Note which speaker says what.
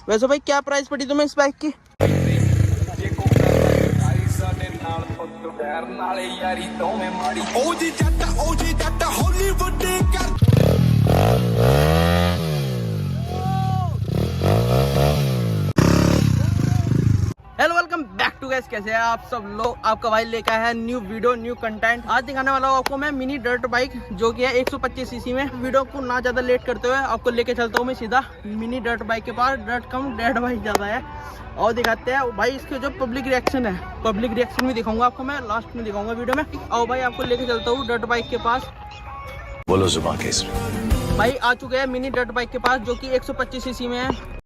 Speaker 1: वैसे भाई क्या प्राइस पड़ी तुम्हें इस बाइक की? Hello welcome back to guys, कैसे हैं आप सब लोग। आपका भाई लेकर आया है न्यू वीडियो न्यू कंटेंट। आज दिखाने वाला हूँ आपको मैं मिनी डर्ट बाइक जो कि है 125 सीसी में। वीडियो को ना ज़्यादा लेट करते हुए आपको लेके चलता हूँ मैं सीधा मिनी डर्ट बाइक के पास। डर्ट कम डेड बाइक ज़्यादा है और दिखाते हैं भाई इसके जो पब्लिक रिएक्शन है। पब्लिक रिएक्शन भी दिखाऊंगा आपको मैं, लास्ट में दिखाऊंगा वीडियो में। और भाई आपको लेके चलता हूँ डर्ट बाइक के पास।
Speaker 2: बोलो जुबान केसरी।
Speaker 1: भाई आ चुके हैं मिनी डर्ट बाइक के पास जो कि 125 सीसी में है।